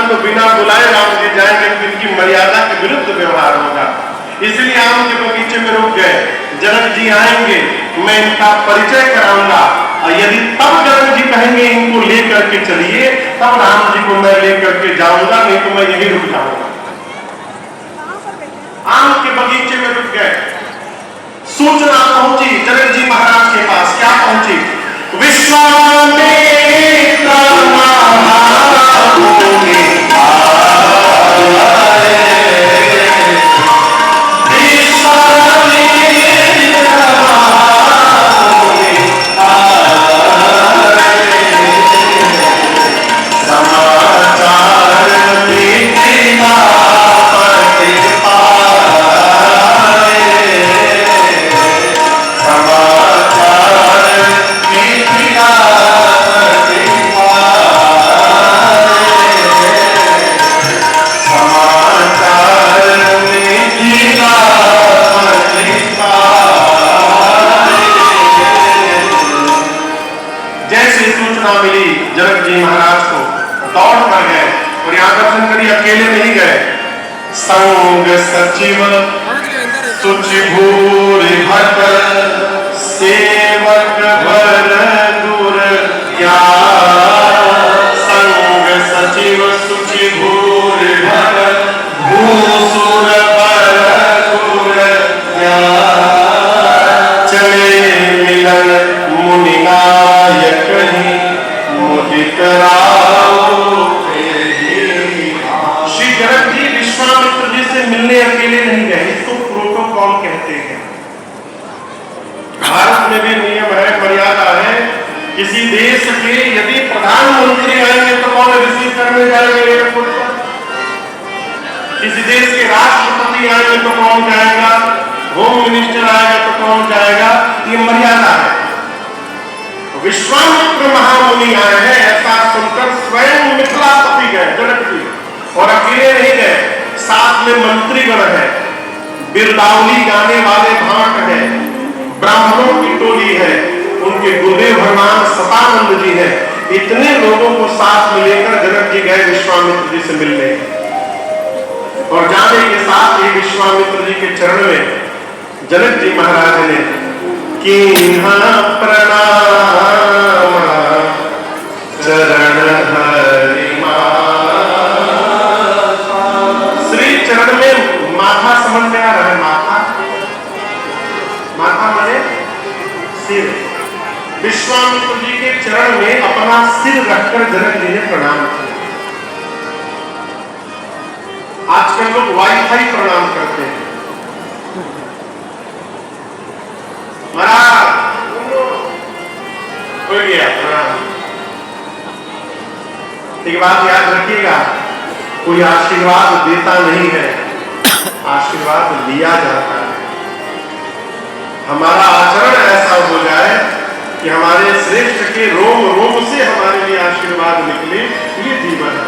तो बिना बुलाए राम जी जाएंगे तो इनकी मर्यादा के विरुद्ध व्यवहार होगा। इसलिए आम के बगीचे में रुक गए। जनक जी आएंगे, मैं इनका परिचय कराऊंगा, और यदि तब जनक जी कहेंगे इनको लेकर के चलिए, तब राम जी को मैं लेकर के जाऊंगा, नहीं तो मैं यहीं रुक जाऊंगा। आम के बगीचे में रुक गए। सूचना पहुंची जनक जी महाराज के पास। क्या पहुंची? विश्वामित्र महामुनि जनक जी महाराज को दौड़ कर गए। और यहाँ दर्शन करिए, अकेले नहीं गए, संग सचिव सुचि भूरि भट सेवक वर दूर या। संग सचिव सुचि भूरि भट भूसुर वर दूर या। चले मिलन मुनि नायक ही श्री जनक जी विश्वामित्र जी से मिलने अकेले नहीं गए। इसको प्रोटोकॉल कहते हैं। भारत में भी नियम है, मर्यादा है। किसी देश के यदि प्रधानमंत्री आएंगे तो कौन रिसीव करने जाएगा एयरपोर्ट पर? किसी देश के राष्ट्रपति आएंगे तो कौन जाएगा? होम मिनिस्टर आएगा तो कौन जाएगा? ये मर्यादा है। विश्वामित्र महामुनि आए हैं, ऐसा सुनकर स्वयं मिथिलापति गए जनक जी। और अकेले नहीं गए, साथ में मंत्रीगण है, बिरदावली गाने वाले भाट है, ब्राह्मणों की टोली है, उनके गुरुदेव भगवान सतानंद जी है। इतने लोगों को साथ में लेकर जनक जी गए विश्वामित्र जी से मिलने। और जाने के साथ ही विश्वामित्र जी के चरण में जनक जी महाराज ने कीन्हा प्रणाम चरण हरिमा। श्री चरण में माथा समझ में आ रहा है? माथा माने सिर। विश्वामित्र जी के चरण में अपना सिर रखकर जनक जी ने प्रणाम किया। आजकल लोग वाईफाई प्रणाम करते हैं। महाराज हो गया प्रणाम। एक बात याद रखिएगा, कोई आशीर्वाद देता नहीं है, आशीर्वाद लिया जाता है। हमारा आचरण ऐसा हो जाए कि हमारे श्रेष्ठ के रोम रोम से हमारे लिए आशीर्वाद निकले, ये जीवन है।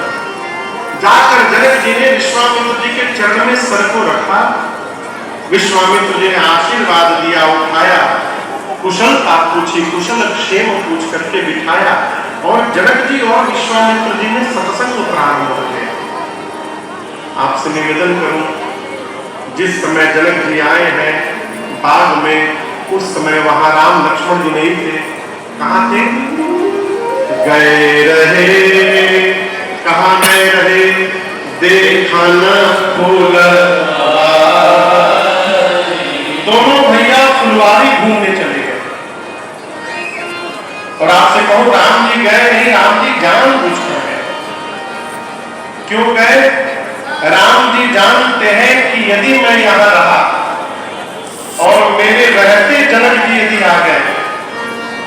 जाकर जनक जी ने विश्वामित्र जी के चरण में सर को रखा। विश्वामित्र जी ने आशीर्वाद दिया, उठाया, कुशलता पूछी, कुशल क्षेम पूछ करके बिठाया। और जनक जी और विश्वामित्र जी में सत्संग प्रारंभ हो गया। आपसे निवेदन करूं, जिस समय जनक जी आए हैं बाग में, उस समय वहां राम लक्ष्मण जी नहीं थे। कहां थे? गए रहे, कहां गए रहे? देखा न फूल। दोनों भैया फुलवारी घूमने चले गए। और आपसे कहूं, राम जी गए नहीं, राम जी जानबूझकर गए। क्यों गए? राम जी जानते हैं कि यदि मैं यहां रहा और मेरे रहते जनक जी यदि आ गए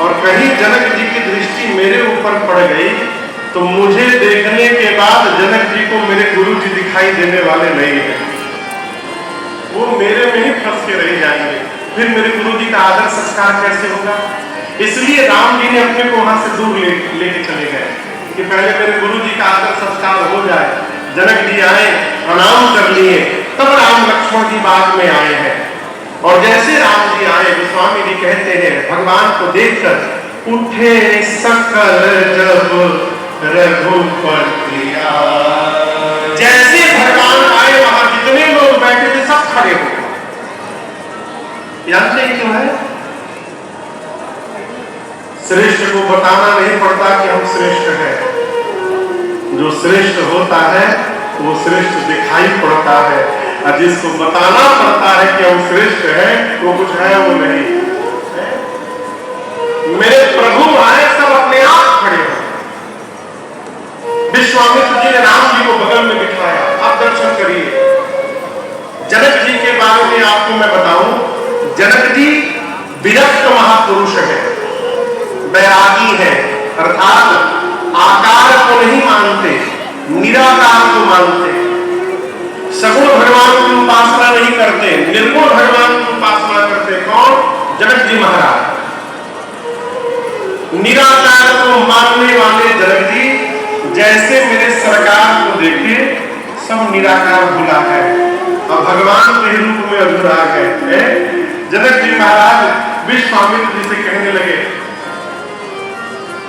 और कहीं जनक जी की दृष्टि मेरे ऊपर पड़ गई, तो मुझे देखने के बाद जनक जी को मेरे गुरु जी दिखाई देने वाले नहीं है। वो मेरे में ही फंस के रह जाएंगे। फिर मेरे गुरु जी का आदर संस्कार कैसे होगा? इसलिए राम जी ने अपने को वहां से दूर लेके चले गए कि पहले मेरे गुरु जी का आदर संस्कार हो जाए। जनक जी आए, प्रणाम कर लिए, तब राम लक्ष्मण जी बाद में आए हैं। और जैसे राम जी आए, गोस्वामी जी कहते हैं, भगवान को देखकर उठे सकल जब रघुपति आए। जिसको बताना नहीं पड़ता कि हम श्रेष्ठ हैं। जो श्रेष्ठ होता है वो श्रेष्ठ दिखाई पड़ता है, और जिसको बताना पड़ता है कि हम श्रेष्ठ हैं वो कुछ है वो नहीं। मेरे प्रभु आए सब अपने आप खड़े हैं। विश्वामित्र जी ने राम जी को बगल में बिठाया, आप दर्शन करिए। जनक जी के बारे में आपको मैं बताऊं, जनक जी विरक्त महापुरुष है, बैरागी है, अर्थात आकार को नहीं मानते, निराकार को मानते, सगुण भगवान की उपासना नहीं करते, निर्गुण भगवान की उपासना करते। कौन? जनक जी महाराज। निराकार को मानने वाले जनक जी जैसे मेरे सरकार को देखे सब निराकार भूला है और भगवान के रूप में अनुराग है। जनक जी महाराज विश्वामित्र जी से कहने लगे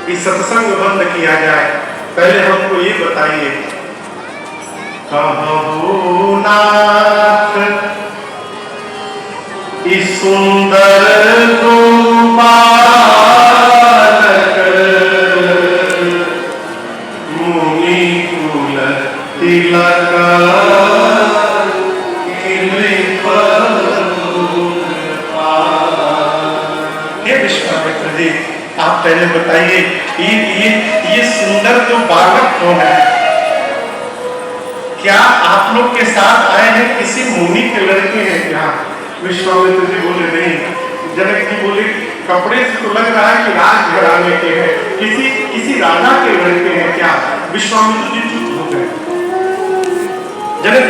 कि सत्संग बंद किया जाए, पहले हमको ये बताइए, कहु नाथ इस सुंदर गोपालक मुनि कुल तिलक विश्वामित्र जी, आप पहले बताइए ये सुंदर जो बालक कौन है? क्या आप लोग के साथ आए हैं? किसी मुनि के लड़के हैं क्या? विश्वामित्र जी बोले नहीं। जनक जी बोले कपड़े से तो लग रहा है कि राजघराने के हैं, किसी राजा के लड़के हैं क्या? विश्वामित्र जी चुप हो गए। जनक